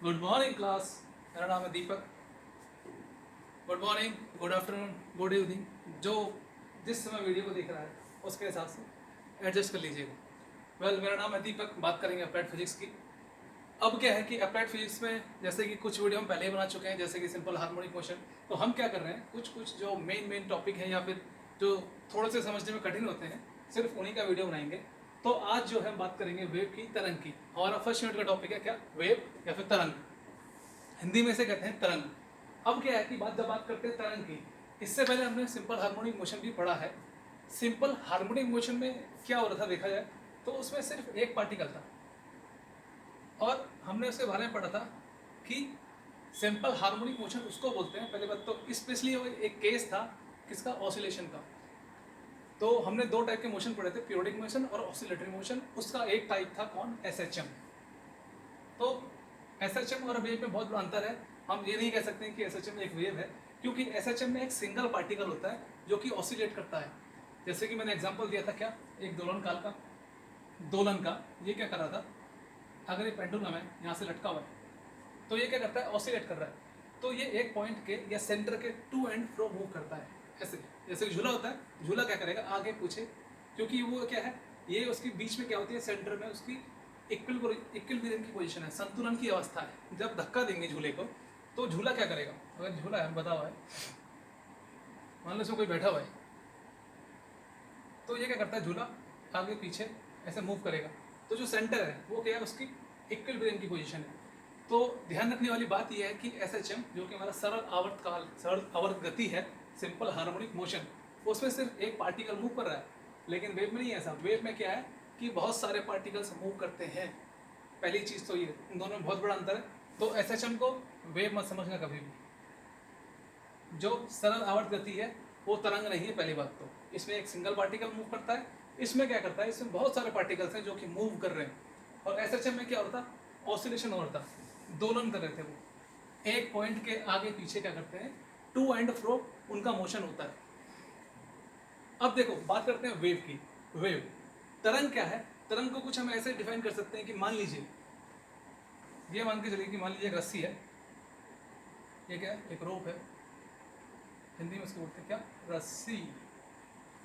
Good morning class. मेरा नाम है Deepak. Good morning, good afternoon, good evening, जो जिस समय वीडियो को देख रहा है उसके हिसाब से एडजस्ट कर लीजिएगा। मेरा नाम है दीपक। बात करेंगे अप्लाइड फिजिक्स की। अब क्या है कि अप्लाइड फिजिक्स में जैसे कि कुछ वीडियो हम पहले ही बना चुके हैं, जैसे कि सिंपल हार्मोनिक मोशन। तो हम क्या कर रहे हैं, कुछ कुछ जो मेन टॉपिक है या फिर जो थोड़े से समझने में कठिन होते हैं, सिर्फ उन्हीं का वीडियो बनाएंगे। तो आज जो है हम बात करेंगे वेव की, तरंग की। हमारा फर्स्ट यूनिट का टॉपिक है क्या, वेव या फिर तरंग। हिंदी में से कहते हैं तरंग। अब क्या है कि जब बात करते हैं तरंग की, इससे पहले हमने सिंपल हार्मोनिक मोशन भी पढ़ा है। सिंपल हार्मोनिक मोशन में क्या हो रहा था देखा जाए तो उसमें सिर्फ एक पार्टिकल था, और हमने उसके बारे में पढ़ा था कि सिंपल हार्मोनिक मोशन उसको बोलते हैं। पहले बात तो स्पेशली एक केस था किसका, ऑसिलेशन का। तो हमने दो टाइप के मोशन पढ़े थे, पीरियोडिक मोशन और ऑसिलेटरी मोशन। उसका एक टाइप था कौन, एसएचएम। तो एसएचएम और वेव में बहुत बड़ा अंतर है। हम ये नहीं कह सकते हैं कि एसएचएम एक वेव है, क्योंकि एसएचएम में एक सिंगल पार्टिकल होता है जो कि ऑसिलेट करता है। जैसे कि मैंने एग्जांपल दिया था क्या, एक दोलन काल का, दोलन का। ये क्या कर रहा था, अगर ये पेंडुलम है यहाँ से लटका हुआ है तो ये क्या करता है, ऑसिलेट कर रहा है। तो ये एक पॉइंट के या सेंटर के टू एंड फ्रो मूव करता है ऐसे। जैसे झूला होता है, झूला क्या करेगा, आगे पीछे, क्योंकि वो क्या है, ये उसके बीच में क्या होती है, सेंटर में उसकी इक्विलिब्रियम की पोजीशन है, संतुलन की अवस्था है। जब धक्का देंगे झूले को तो झूला क्या करेगा, अगर झूला है बता हुआ है, मान लो इसमें कोई बैठा हुआ है, तो ये क्या करता है, झूला आगे पीछे ऐसे मूव करेगा। तो जो सेंटर है वो क्या है, उसकी इक्विलिब्रियम की पोजीशन है। तो ध्यान रखने वाली बात यह है कि एसएचएम जो कि हमारा सरल आवर्त काल, सरल आवर्त गति है, सिंपल हार्मोनिक मोशन, उसमें सिर्फ एक पार्टिकल मूव कर रहा है। लेकिन वेव में नहीं है ऐसा। वेव में क्या है कि बहुत सारे पार्टिकल्स मूव करते हैं। पहली चीज़ तो ये, इन दोनों में बहुत बड़ा अंतर है। तो एसएचएम को वेव मत समझना कभी भी। जो सरल आवर्त गति है वो तरंग नहीं है, पहली बात तो। इसमें एक सिंगल पार्टिकल मूव करता है। इसमें क्या करता है, इसमें बहुत सारे पार्टिकल्स हैं जो कि मूव कर रहे हैं। और एसएचएम में क्या होता है, ऑसिलेशन हो रहा था, दोलन कर रहे थे वो। एक पॉइंट के आगे पीछे क्या करते हैं, टू एंड फ्रो उनका मोशन होता है। अब देखो बात करते हैं वेव की। वेव, तरंग क्या है, तरंग को कुछ हम ऐसे डिफाइन कर सकते हैं कि मान लीजिए, ये मान के चलिए कि मान लीजिए एक रस्सी है, ये क्या है, एक रोप है, हिंदी में उसको बोलते हैं क्या, रस्सी।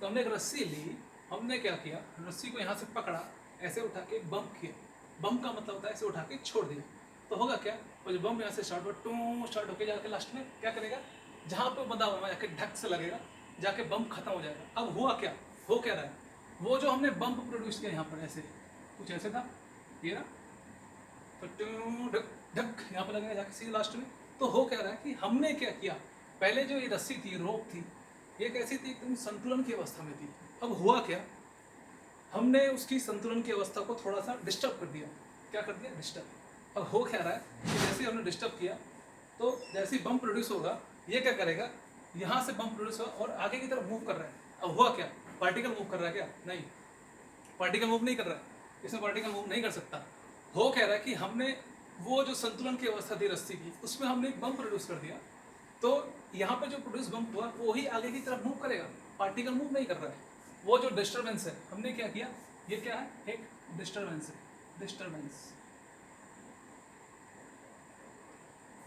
तो हमने एक रस्सी ली, हमने क्या किया, रस्सी को यहाँ से पकड़ा, ऐसे उठा के बम्प किया। बम्प का मतलब होता है ऐसे उठा के छोड़ दिया। तो होगा क्या, वो जो बम्प यहाँ से स्टार्ट हो, टू स्टार्ट होकर जाकर लास्ट में क्या करेगा, जहाँ पे बंधा हुआ है जाके ढक से लगेगा, जाके बम्प खत्म हो जाएगा। अब हुआ क्या, हो क्या रहा है, वो जो हमने बम्प प्रोड्यूस किया यहाँ पर, ऐसे कुछ ऐसे था ये ना, तो टू ढक ढक यहाँ पर लगेगा जाके सीधे लास्ट में। तो हो क्या रहा है कि हमने क्या किया, पहले जो ये रस्सी थी, रोप थी, ये कैसी थी, एकदम संतुलन की अवस्था में थी। अब हुआ क्या, हमने उसकी संतुलन की अवस्था को थोड़ा सा डिस्टर्ब कर दिया। क्या कर दिया, डिस्टर्ब। अब हो क्या रहा है कि जैसे हमने डिस्टर्ब किया तो जैसे ही बम प्रोड्यूस होगा, ये क्या करेगा, यहाँ से बम प्रोड्यूस होगा और आगे की तरफ मूव कर रहा है। अब हुआ क्या, पार्टिकल मूव कर रहा है क्या, नहीं, पार्टिकल मूव नहीं कर रहा है, इसमें पार्टिकल मूव नहीं कर सकता। हो क्या रहा है कि हमने वो जो संतुलन की अवस्था थी रस्सी की, उसमें हमने एक बम प्रोड्यूस कर दिया। तो यहाँ पे जो प्रोड्यूस बम्प हुआ वो ही आगे की तरफ मूव करेगा, पार्टिकल मूव नहीं कर रहा है। वो जो डिस्टर्बेंस है, हमने क्या किया, ये क्या है, एक डिस्टर्बेंस है, डिस्टर्बेंस।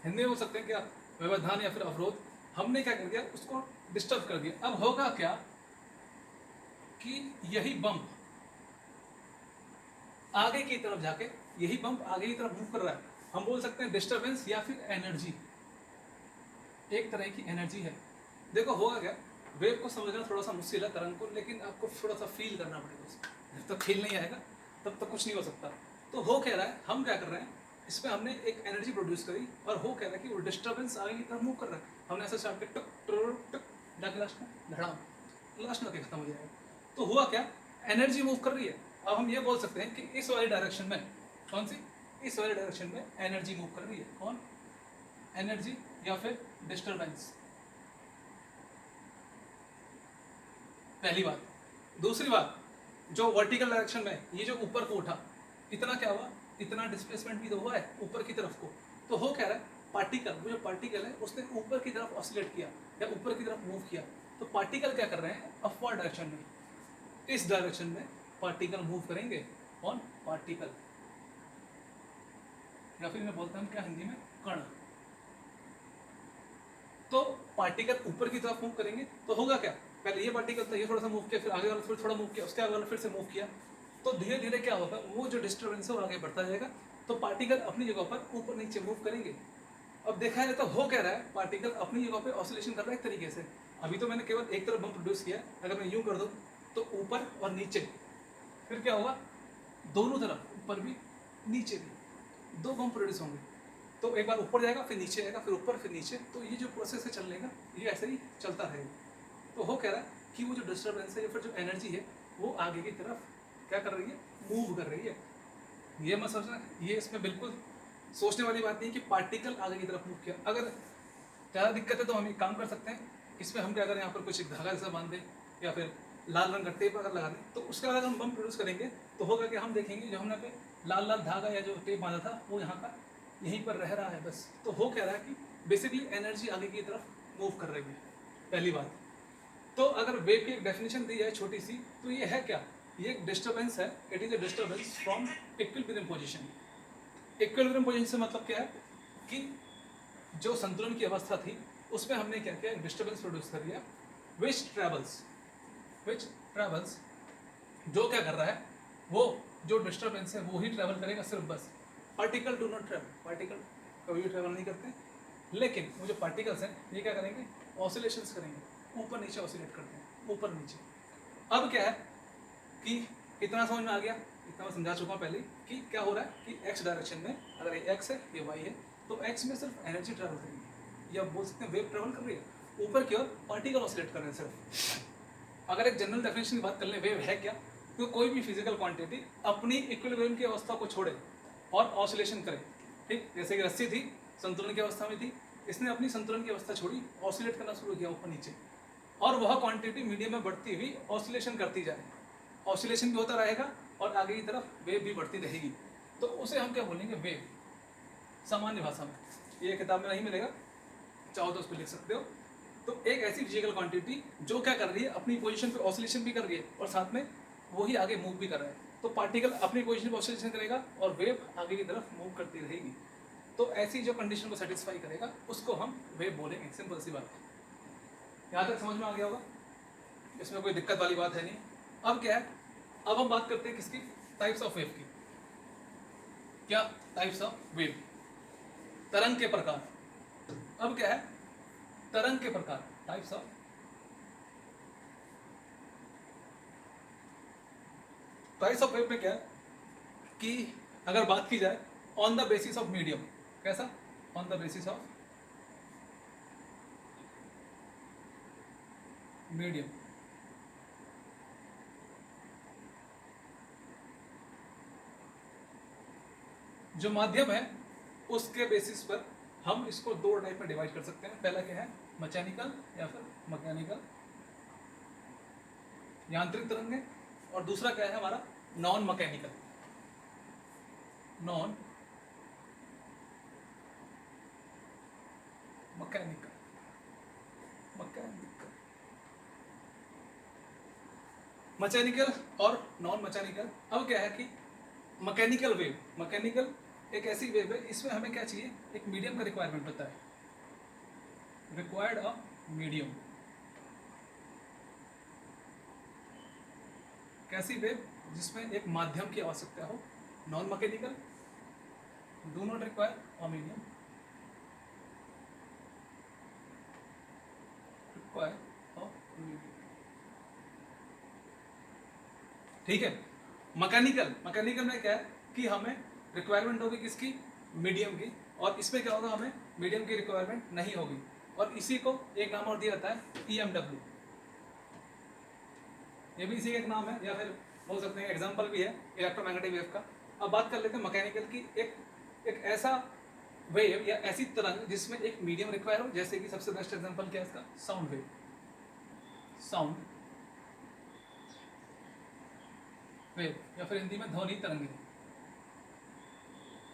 हिंदी में बोल सकते हैं क्या, व्यवधान या फिर अवरोध। हमने क्या कर दिया, उसको डिस्टर्ब कर दिया। अब होगा क्या कि यही बम्प आगे की तरफ जाके, यही बम्प आगे की तरफ मूव कर रहा है। हम बोल सकते हैं डिस्टर्बेंस या फिर एनर्जी, एक तरह की एनर्जी है। देखो होगा क्या, वेव को समझना थोड़ा सा मुश्किल है, तरंग को, लेकिन आपको थोड़ा सा फील करना पड़ेगा उसको। जब तक फील नहीं आएगा तब तक कुछ नहीं हो सकता। तो हो क्या रहा है, हम क्या कर रहे हैं, इसमें हमने एक एनर्जी प्रोड्यूस करी, और हो क्या रहा है कि वो डिस्टर्बेंस आगे की तरफ मूव कर रहा है। हमने ऐसे स्टार्ट किया, टक टक टक, जाके लास्ट में धड़ाम, लास्ट में खत्म हो जाएगा। तो हुआ क्या, एनर्जी मूव कर रही है। अब हम ये बोल सकते हैं कि इस वाली डायरेक्शन में, कौन सी, इस वाली डायरेक्शन में एनर्जी मूव कर रही है। कौन, एनर्जी या फिर डिस्टर्बेंस, पहली बात। दूसरी बात, जो वर्टिकल डायरेक्शन में, ये जो ऊपर को उठा, इतना क्या हुआ, इतना डिस्प्लेसमेंट भी तो हुआ है ऊपर की तरफ को। तो हो क्या रहा है, पार्टिकल, वो जो पार्टिकल है उसने ऊपर की तरफ ऑसिलेट किया या ऊपर की तरफ मूव किया। तो पार्टिकल क्या कर रहे हैं, अपवर्ड डायरेक्शन में, इस डायरेक्शन में पार्टिकल मूव करेंगे। कौन, पार्टिकल। या फिर मैं बोलता हूँ क्या हिंदी में, कण। तो पार्टिकल ऊपर की तरफ मूव करेंगे तो होगा क्या, पहले ये पार्टिकल था, ये थोड़ा सा मूव किया, फिर आगे वाला फिर थोड़ा मूव किया, उसके आगे वाला फिर से मूव किया, तो धीरे धीरे क्या होगा, वो जो डिस्टर्बेंस है वो आगे बढ़ता जाएगा, तो पार्टिकल अपनी जगह पर ऊपर नीचे मूव करेंगे। अब देखा जाए तो हो क्या रहा है, पार्टिकल अपनी जगह पे ऑसिलेशन कर रहा है एक तरीके से। अभी तो मैंने केवल एक तरफ बम प्रोड्यूस किया, अगर मैं यूं कर दूं तो ऊपर और नीचे, फिर क्या होगा, दोनों तरफ ऊपर भी नीचे भी दो बम प्रोड्यूस होंगे। तो एक बार ऊपर जाएगा, फिर नीचे आएगा, फिर ऊपर, फिर नीचे, तो ये जो प्रोसेस है चलने का, ये ऐसे ही चलता रहेगा। तो हो कह रहा है कि वो जो डिस्टर्बेंस है या फिर जो एनर्जी है वो आगे की तरफ क्या कर रही है, मूव कर रही है। ये मत सोचना, ये इसमें बिल्कुल सोचने वाली बात नहीं कि पार्टिकल आगे की तरफ मूव किया। अगर ज़्यादा दिक्कत है तो हम एक काम कर सकते हैं, इसमें हम क्या करें, यहाँ पर कुछ एक धागा जैसा बांध दें या फिर लाल रंग का टेप अगर लगा दें, तो उसके बाद अगर हम बम प्रोड्यूस करेंगे तो होगा कि हम देखेंगे जो हमने पे लाल लाल धागा या जो टेप बांधा था वो यहाँ का यहीं पर रह रहा है बस। तो हो क्या रहा है कि बेसिकली एनर्जी आगे की तरफ मूव कर रही है, पहली बात। तो अगर वेव की एक डेफिनेशन दी जाए छोटी सी, तो ये है क्या, ये एक डिस्टर्बेंस है, it is a disturbance from equilibrium position. Equilibrium position से मतलब क्या है कि जो संतुलन की अवस्था थी उसमें हमने क्या किया, डिस्टर्बेंस प्रोड्यूस कर दिया, विच ट्रेवल्स, जो क्या कर रहा है, वो जो डिस्टर्बेंस है वो ही ट्रेवल करेगा सिर्फ बस। Particle do not travel, particle कभी भी ट्रेवल नहीं करते, लेकिन वो जो पार्टिकल्स हैं ये क्या करेंगे, ऑसिलेशंस करेंगे, ऊपर नीचे ऑसिलेट करते हैं, ऊपर नीचे। अब क्या है कि इतना समझ में आ गया, इतना मैं समझा चुका हूँ पहले कि क्या हो रहा है कि एक्स डायरेक्शन में, अगर ये एक्स है ये वाई है, तो एक्स में सिर्फ एनर्जी ट्रेवल करेगी, या बोल सकते हैं वेव ट्रेवल कर रही है, ऊपर की ओर पार्टिकल ऑसिलेट कर रहे हैं सिर्फ। अगर एक जनरल डेफिनेशन की बात कर लें वेव है क्या, तो कोई भी फिजिकल क्वांटिटी अपनी इक्विलिब्रियम की अवस्था को छोड़े और ऑसिलेशन करे, ठीक, जैसे कि रस्सी थी संतुलन की अवस्था में थी, इसने अपनी संतुलन की अवस्था छोड़ी, ऑसिलेट करना शुरू किया ऊपर नीचे, और वह क्वांटिटी मीडियम में बढ़ती हुई ऑसिलेशन करती जाए, ऑसिलेशन भी होता रहेगा और आगे की तरफ वेव भी बढ़ती रहेगी, तो उसे हम क्या बोलेंगे, वेव, सामान्य भाषा में। ये किताब में नहीं मिलेगा, चाहो तो उस पर लिख सकते हो। तो एक ऐसी फिजिकल क्वांटिटी जो क्या कर रही है, अपनी पोजीशन पे ऑसिलेशन भी कर रही है और साथ में वही आगे मूव भी कर रहा है, तो पार्टिकल अपनी पोजीशन पे ऑसिलेशन करेगा और वेव आगे की तरफ मूव करती रहेगी। तो ऐसी जो कंडीशन को सेटिस्फाई करेगा उसको हम वेव बोलेंगे, सिंपल सी बात है। यहाँ तक समझ में आ गया होगा, इसमें कोई दिक्कत वाली बात है नहीं। अब क्या है, अब हम बात करते हैं किसकी, टाइप्स ऑफ वेव की। क्या टाइप्स ऑफ वेव, तरंग के प्रकार। अब क्या है, तरंग के प्रकार, टाइप्स ऑफ वेव में क्या है कि अगर बात की जाए on the basis of medium, कैसा, on the basis of medium, जो माध्यम है उसके बेसिस पर हम इसको दो टाइप में डिवाइड कर सकते हैं। पहला क्या है, मैकेनिकल या फिर मैकेनिकल, यांत्रिक तरंग है, और दूसरा क्या है हमारा, non mechanical, non mechanical, mechanical, mechanical और नॉन मैकेनिकल। अब क्या है कि मैकेनिकल वेव, मैकेनिकल एक ऐसी वेव है, इसमें हमें क्या चाहिए, एक मीडियम का रिक्वायरमेंट होता है, रिक्वायर्ड अ मीडियम। कैसी वेव, जिसमें एक माध्यम की आवश्यकता हो, non mechanical, do not require a medium, require a medium, ठीक है। मैकेनिकल, मैकेनिकल में क्या है कि हमें रिक्वायरमेंट होगी किसकी, मीडियम की, और इसमें क्या होगा, हमें मीडियम की रिक्वायरमेंट नहीं होगी, और इसी को एक नाम और दिया जाता है EMW, ये भी इसी का एक नाम है, या फिर बोल सकते हैं एग्जाम्पल भी है इलेक्ट्रोमैग्नेटिक वेव का। अब बात कर लेते हैं मैकेनिकल की, एक ऐसा वेव या ऐसी तरंग जिसमें एक मीडियम रिक्वायर हो, जैसे कि सबसे बेस्ट एग्जांपल क्या है इसका, साउंड वेव, साउंड वेव, या फिर हिंदी में ध्वनि तरंगें।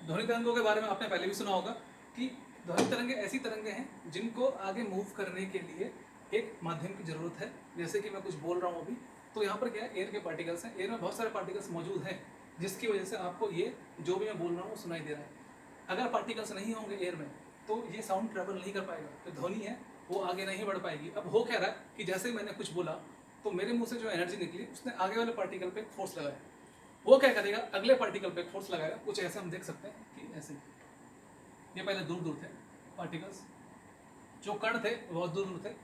ध्वनि तरंगों के बारे में आपने पहले भी सुना होगा कि ध्वनि तरंगें ऐसी तरंगें हैं जिनको आगे मूव करने के लिए एक माध्यम की जरूरत है। जैसे कि मैं कुछ बोल रहा हूँ अभी, तो यहाँ पर क्या है, एयर के पार्टिकल्स हैं, एयर में बहुत सारे पार्टिकल्स मौजूद हैं, जिसकी वजह से आपको ये जो भी मैं बोल रहा हूँ वो सुनाई दे रहा है। अगर पार्टिकल्स नहीं होंगे एयर में तो ये साउंड ट्रेवल नहीं कर पाएगा, तो ध्वनि है वो आगे नहीं बढ़ पाएगी। अब हो क्या रहा है कि जैसे ही मैंने कुछ बोला तो मेरे मुंह से जो एनर्जी निकली उसने आगे वाले पार्टिकल पे फोर्स लगाया, वो क्या करेगा अगले पार्टिकल पे फोर्स लगाएगा। कुछ ऐसे हम देख सकते हैं कि ऐसे ये पहले दूर दूर थे पार्टिकल्स, जो कण थे बहुत दूर दूर थे।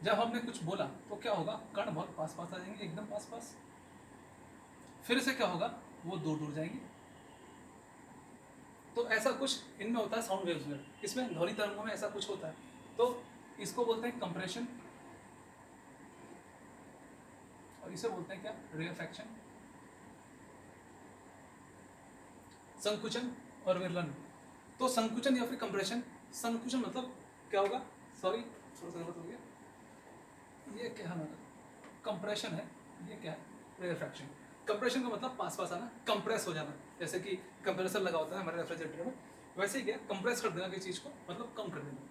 जब हमने कुछ बोला तो क्या होगा, कण बहुत पास पास आ जाएंगे, एकदम पास पास। फिर से क्या होगा, वो दूर दूर जाएंगे। तो ऐसा कुछ इनमें होता है साउंड वेव्स में, इसमें ध्वनि तरंगों में ऐसा कुछ होता है। तो इसको बोलते हैं कंप्रेशन और इसे बोलते हैं क्या, रेयरफैक्शन, संकुचन और विरलन। तो संकुचन या फिर कंप्रेशन, संकुचन मतलब क्या होगा, सॉरी थोड़ा सा गलत हो गया, ये क्या है हमारा कंप्रेशन है, ये क्या है रेयरफैक्शन। कंप्रेशन का मतलब पास पास आना, कंप्रेस हो जाना, जैसे कि कंप्रेसर लगा होता है हमारे रेफ्रिजरेटर में, वैसे ही क्या कंप्रेस कर देना किसी चीज़ को, मतलब कम कर देना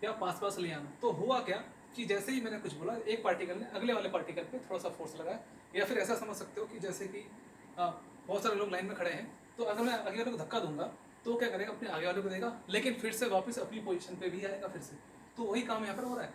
या पास पास ले आना। तो हुआ क्या कि जैसे ही मैंने कुछ बोला एक पार्टिकल ने अगले वाले पार्टिकल पे थोड़ा सा फोर्स लगाया, या फिर ऐसा समझ सकते हो कि जैसे कि बहुत सारे लोग लाइन में खड़े हैं, तो अगर मैं आगे वाले को धक्का दूंगा तो क्या करेगा, अपने आगे वाले को देगा, लेकिन फिर से वापस अपनी पोजीशन पे भी आएगा फिर से। तो वही काम यहाँ पर हो रहा है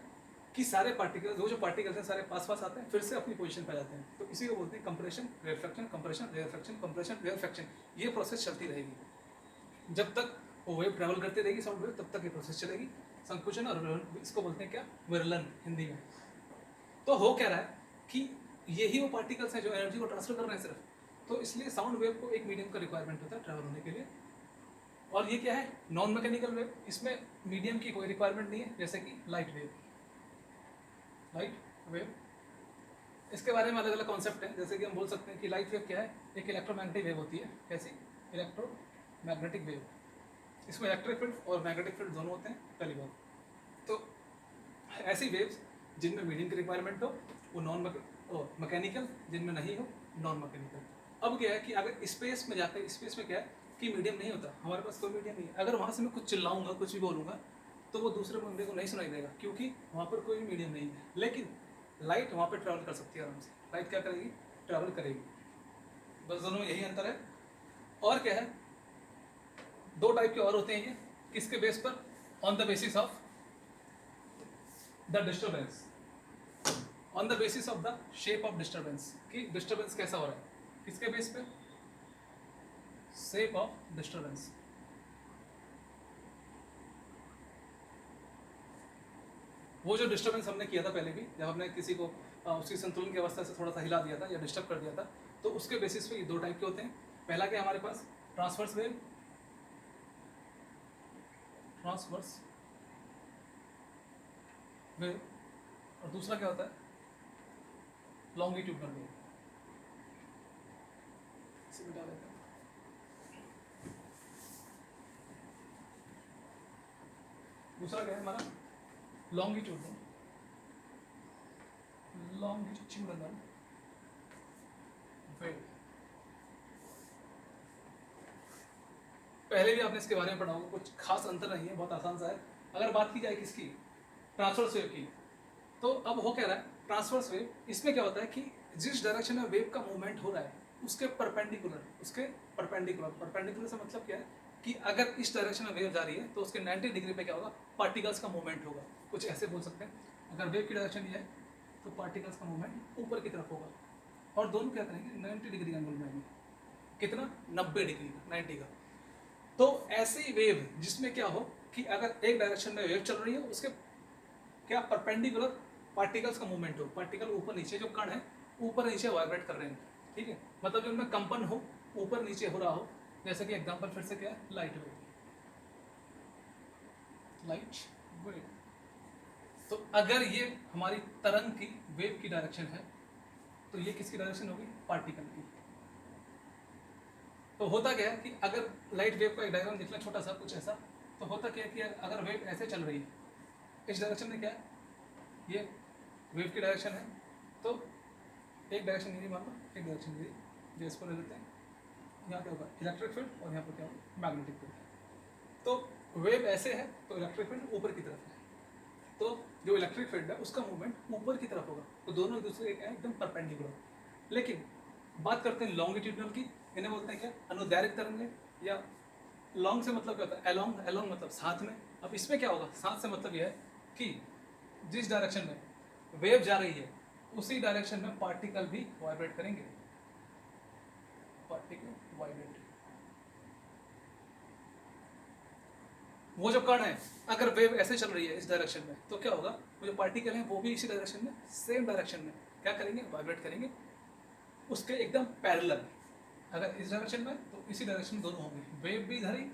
कि सारे पार्टिकल जो पार्टिकल्स हैं सारे पास पास आते हैं, फिर से अपनी पोजीशन पे जाते हैं। तो इसी को बोलते हैं compression rarefaction, compression rarefaction, compression rarefaction. ये प्रोसेस चलती रहेगी जब तक वो वेव ट्रैवल करती रहेगी, साउंड वेव, तब तक ये प्रोसेस चलेगी। संकुचन और विरलन, इसको बोलते हैं क्या, विरलन हिंदी में। तो हो क्या रहा है कि यही वो पार्टिकल्स हैं जो एनर्जी को ट्रांसफर कर रहे हैं सिर्फ, तो इसलिए साउंड वेव को एक मीडियम का रिक्वायरमेंट होता है ट्रैवल होने के लिए। और ये क्या है, नॉन मैकेनिकल वेव, इसमें मीडियम की कोई रिक्वायरमेंट नहीं है, जैसे कि लाइट वेव। लाइट वेव, इसके बारे में अलग अलग कॉन्सेप्ट है, जैसे कि हम बोल सकते हैं कि लाइट वेव क्या है, एक इलेक्ट्रोमैग्नेटिक वेव होती है। कैसी, इलेक्ट्रोमैग्नेटिक वेव, इसमें इलेक्ट्रिक फील्ड और मैग्नेटिक फील्ड दोनों होते हैं, पहली बात। तो ऐसी वेव्स जिनमें मीडियम की रिक्वायरमेंट हो वो नॉन मैकेनिकल, जिनमें नहीं हो नॉन मैकेनिकल। अब क्या है कि अगर स्पेस में जाकर, स्पेस में क्या है कि मीडियम नहीं होता, हमारे पास कोई मीडियम नहीं है। अगर वहाँ से मैं कुछ चिल्लाऊंगा, कुछ भी बोलूँगा, तो वो दूसरे बंदे को नहीं सुनाई देगा, क्योंकि वहाँ पर कोई मीडियम नहीं है। लेकिन लाइट वहाँ पर ट्रैवल कर सकती है आराम से। लाइट क्या करेगी, ट्रैवल करेगी, बस दोनों में यही अंतर है। और क्या है, दो टाइप के और होते हैं ये, किसके बेस पर, on the basis of the disturbance, on the basis of the shape of disturbance, कि डिस्टर्बेंस कैसा हो रहा है, किसके बेस पे, शेप ऑफ डिस्टर्बेंस। वो जो डिस्टर्बेंस हमने किया था पहले भी, जब हमने किसी को उसकी संतुलन की अवस्था से थोड़ा सा हिला दिया था या डिस्टर्ब कर दिया था, तो उसके बेसिस पे ये दो टाइप के होते हैं। पहला क्या हमारे पास, ट्रांसवर्स वेव, ट्रांसवर्स वेव, और दूसरा क्या होता है, लॉन्गिट्यूडनल वेव। इसे मिटा देते हैं। दूसरा क्या है हमारा, लॉन्गिट्यूडनल, लॉन्गिट्यूडनल वेव। पहले भी आपने इसके बारे में पढ़ा होगा, कुछ खास अंतर नहीं है, बहुत आसान सा है। अगर बात की जाए किसकी, ट्रांसवर्स वेव की, तो अब हो क्या रहा है, ट्रांसवर्स वेव, इसमें क्या होता है कि जिस डायरेक्शन में वेव का मूवमेंट हो रहा है उसके परपेंडिकुलर, परपेंडिकुलर से मतलब क्या है कि अगर इस डायरेक्शन में वेव जा रही है तो उसके 90 डिग्री पे क्या होगा, पार्टिकल्स का मूवमेंट होगा। कुछ ऐसे बोल सकते हैं, अगर वेव की डायरेक्शन ये है तो पार्टिकल्स का मूवमेंट ऊपर की तरफ होगा, और दोनों क्या करेंगे, 90 डिग्री एंगल में आएंगे। कितना, 90 डिग्री का, 90 का। तो ऐसी वेव जिसमें क्या हो कि अगर एक डायरेक्शन में वेव चल रही है, उसके क्या परपेंडिकुलर पार्टिकल्स का मूवमेंट हो, पार्टिकल ऊपर नीचे, जो कण है ऊपर नीचे वाइब्रेट कर रहे हैं, ठीक है, मतलब जो उनमें कंपन हो, ऊपर नीचे हो रहा हो। जैसे कि एग्जांपल फिर से क्या है, लाइट वेव, लाइट वेव। तो अगर ये हमारी तरंग की, वेव की डायरेक्शन है, तो ये किसकी डायरेक्शन होगी, पार्टिकल की। तो होता क्या है कि अगर लाइट वेव का एक डायग्राम देख लें छोटा सा, कुछ ऐसा, तो होता क्या है कि अगर वेव ऐसे चल रही है, इस डायरेक्शन में क्या है, ये वेव की डायरेक्शन है, तो एक डायरेक्शन ये मान लो, एक डायरेक्शन ये, जो इसको ले लेते हैं, यहाँ क्या होगा, इलेक्ट्रिक फील्ड, और यहाँ पर क्या होगा, मैग्नेटिक फील्ड। तो वेव ऐसे है तो इलेक्ट्रिक फील्ड ऊपर की तरफ है, तो जो इलेक्ट्रिक फील्ड है उसका मूवमेंट ऊपर की तरफ होगा, तो दोनों एक दूसरे के एकदम परपेंडिकुलर। लेकिन बात करते हैं लॉन्गिट्यूडनल की, इन्हें बोलते हैं क्या, अनुदैर्घ्य तरंगें या लॉन्ग से मतलब क्या होता है, अलोंग, अलोंग मतलब साथ में। अब इसमें क्या होगा, साथ से मतलब यह है कि जिस डायरेक्शन में वेव जा रही है उसी डायरेक्शन में पार्टिकल भी वाइब्रेट करेंगे, पार्टिकल वाइब्रेट। वो जो कण है, अगर वेव ऐसे चल रही है इस डायरेक्शन में, तो क्या होगा, वो जो पार्टिकल हैं वो भी इसी डायरेक्शन में, सेम डायरेक्शन में क्या करेंगे, वाइब्रेट करेंगे, उसके एकदम पैरेलल। अगर इस डायरेक्शन में तो इसी डायरेक्शन में दोनों होंगे, वेव भी इधर ही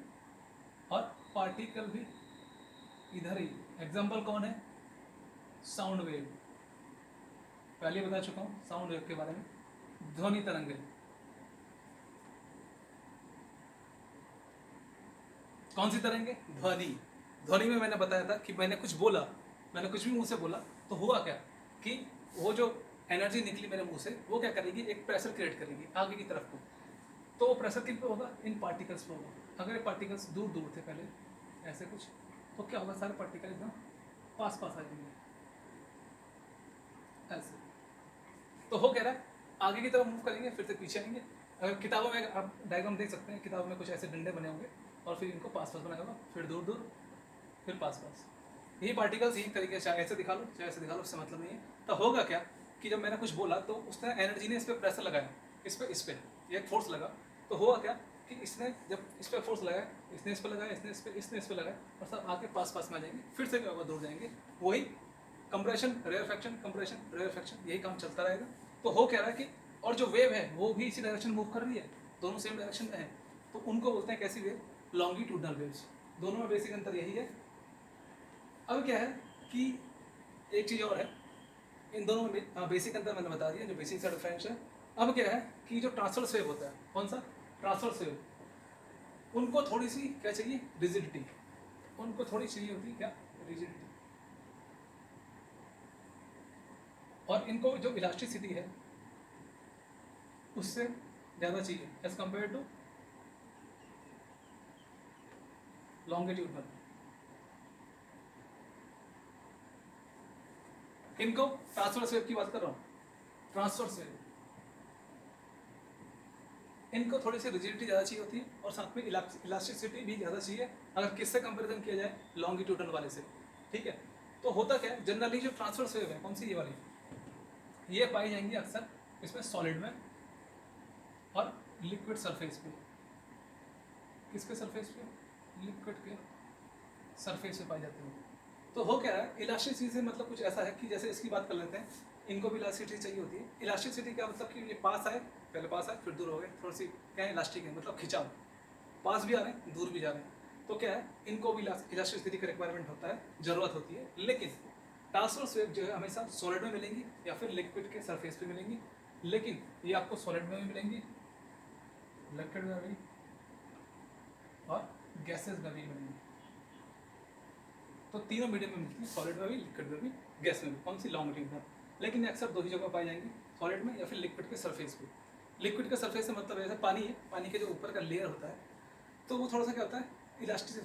और पार्टिकल भी इधर ही। एग्जाम्पल कौन है, साउंड वेव, पहले बता चुका हूँ साउंड वेव के बारे में। ध्वनि तरंगे, कौन सी तरंगे, ध्वनि। ध्वनि में मैंने बताया था कि मैंने कुछ बोला, मैंने कुछ भी मुंह से बोला, तो हुआ क्या कि वो जो एनर्जी निकली मेरे मुंह से वो क्या करेगी, एक प्रेशर क्रिएट करेगी आगे की तरफ को। तो वो प्रेशर किन पे होगा, इन पार्टिकल्स पे होगा। अगर ये पार्टिकल्स दूर दूर थे पहले ऐसे कुछ, तो क्या होगा, सारे पार्टिकल एकदम पास पास आ जाएंगे ऐसे। तो हो क्या रहा है, आगे की तरफ मूव करेंगे फिर से पीछे आएंगे। अगर किताबों में आप डायग्राम देख सकते हैं, किताबों में कुछ ऐसे डंडे बने होंगे और फिर इनको पास पास बनाया होगा, फिर दूर दूर, फिर पास पास। यही पार्टिकल्स यही तरीके, चाहे ऐसे दिखा लो चाहे ऐसे दिखा लो, उससे मतलब नहीं है। तो होगा क्या कि जब मैंने कुछ बोला तो उस तरह एनर्जी ने इस पर प्रेशर लगाया, इस पर एक फोर्स लगा। तो हुआ क्या कि इसने जब इस पर फोर्स लगाया, इसने इस पर लगाया, इसने इस पर लगाया, और सब आके पास पास में आ जाएंगे, फिर से क्या होगा, दूर जाएंगे। वही कंप्रेशन रेयरफेक्शन, कंप्रेशन रेयरफेक्शन, यही काम चलता रहेगा। तो हो क्या रहा है कि और जो वेव है वो भी इसी डायरेक्शन मूव कर रही है, दोनों सेम डायरेक्शन में है, तो उनको बोलते हैं कैसी वेव, लॉन्गिट्यूडनल वेव्स। दोनों में बेसिक अंतर यही है। अब क्या है कि एक चीज़ और है, इन दोनों में बेसिक अंतर मैंने बता दिया, जो बेसिक सा डिफरेंस है। अब क्या है कि जो ट्रांसवर्स वेव होता है, कौन सा, ट्रांसवर्स वेव, उनको थोड़ी सी क्या चाहिए, रिजिडिटी, उनको थोड़ी चाहिए होती है क्या, रिजिडिटी। और इनको जो इलास्टिसिटी है उससे ज़्यादा चाहिए एज कंपेयर टू लॉन्गिट्यूडनल। इनको ट्रांसवर्स वेव की बात कर रहा हूँ, ट्रांसवर्स वेव, इनको थोड़ी सी रिजिडिटी ज़्यादा चाहिए होती है और साथ में इलास्टिसिटी भी ज़्यादा चाहिए, अगर किससे कंपैरिजन किया जाए, लॉन्गिट्यूडनल वाले से। ठीक है, तो होता क्या है, जनरली जो ट्रांसवर्स वेव है, कौन सी, ये वाली, ये पाई जाएंगी अक्सर इसमें सॉलिड में और लिक्विड सरफेस पे। किसके सरफेस पे, लिक्विड के सरफेस पे पाई जाती है। तो हो क्या रहा है, इलास्टिसिटी से मतलब कुछ ऐसा है कि जैसे इसकी बात कर लेते हैं, इनको भी इलास्टिसिटी चाहिए होती है। इलास्टिसिटी का मतलब कि ये पास आए, पहले पास आए फिर दूर हो गए, थोड़ी सी क्या है, इलास्टिक है, मतलब खिंचाव, पास भी आ रहे हैं दूर भी जा रहे हैं। तो क्या है, इनको भी इलास्टिसिटी का रिक्वायरमेंट होता है, ज़रूरत होती है। लेकिन ट्रांसवर्स वेव जो है हमेशा सॉलिड में मिलेंगी या फिर लिक्विड के सरफेस पे मिलेंगी, लेकिन ये आपको सॉलिड में भी मिलेंगी, लिक्विड में भी, और गैसेज में भी मिलेंगी। तो तीनों मीडियम में मिलती है, सॉलिड में भी, लिक्विड में भी, गैस में भी। कौन सी, लॉन्गिट्यूडनल। लेकिन अक्सर दो ही जगह पाई जाएंगी, सॉलिड में या फिर लिक्विड के सरफेस पे। लिक्विड के सरफेस से मतलब जैसे पानी है, पानी के जो ऊपर का लेयर होता है, तो वो थोड़ा सा क्या होता है,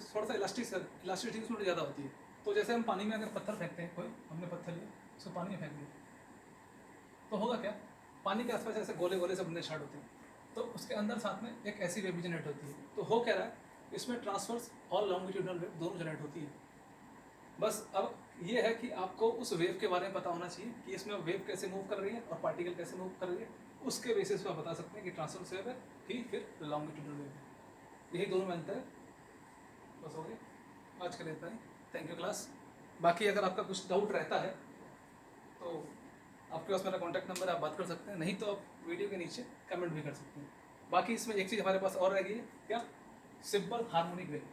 थोड़ा सा इलास्टिसिटी उसमें ज़्यादा होती है। तो जैसे हम पानी में अगर पत्थर फेंकते हैं, कोई हमने पत्थर लिया, उसको पानी में फेंक दिया, तो होगा क्या, पानी के आसपास ऐसे गोले गोले से बनने स्टार्ट होते हैं, तो उसके अंदर साथ में एक ऐसी वेव भी जनरेट होती है। तो हो क्या रहा है, इसमें ट्रांसवर्स और लॉन्गिट्यूडनल वेव दोनों जनरेट होती है। बस अब ये है कि आपको उस वेव के बारे में पता होना चाहिए कि इसमें वेव कैसे मूव कर रही है और पार्टिकल कैसे मूव कर रही है। उसके बेसिस पर आप बता सकते हैं कि ट्रांसवर्स वेव है कि फिर लॉन्गिट्यूडनल वेव है। यही दोनों में अंतर है। बस हो गया, आज के लिए इतना ही। Thank you class. बाकी अगर आपका कुछ डाउट रहता है तो आपके पास मेरा कॉन्टैक्ट नंबर, आप बात कर सकते हैं, नहीं तो आप वीडियो के नीचे कमेंट भी कर सकते हैं। बाकी इसमें एक चीज़ हमारे पास और रह गई है, क्या, simple harmonic wave.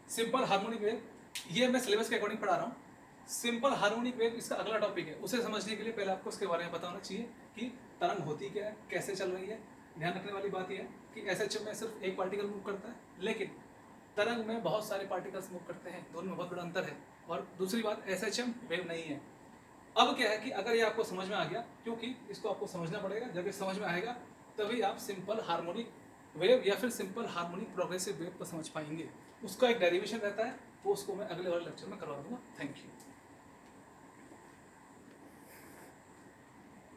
Simple harmonic wave, ये मैं सिलेबस के अकॉर्डिंग पढ़ा रहा हूँ। सिंपल हार्मोनिक वेव इसका अगला टॉपिक है, उसे समझने के लिए पहले आपको उसके बारे में पता होना चाहिए कि तरंग होती क्या है, कैसे चल रही है। ध्यान रखने वाली बात यह है कि एसएचएम में सिर्फ एक पार्टिकल मूव करता है, लेकिन तरंग में बहुत सारे पार्टिकल्स मूव करते हैं, दोनों में बहुत बड़ा अंतर है। और दूसरी बात, एसएचएम वेव नहीं है। अब क्या है कि अगर ये आपको समझ में आ गया, क्योंकि इसको आपको समझना पड़ेगा, जब ये समझ में आएगा तभी आप सिंपल हार्मोनिक वेव या फिर सिंपल हार्मोनिक प्रोग्रेसिव वेव को समझ पाएंगे। उसका एक डेरिवेशन रहता है, वो उसको मैं अगले वाले लेक्चर में करवा दूंगा। Thank you.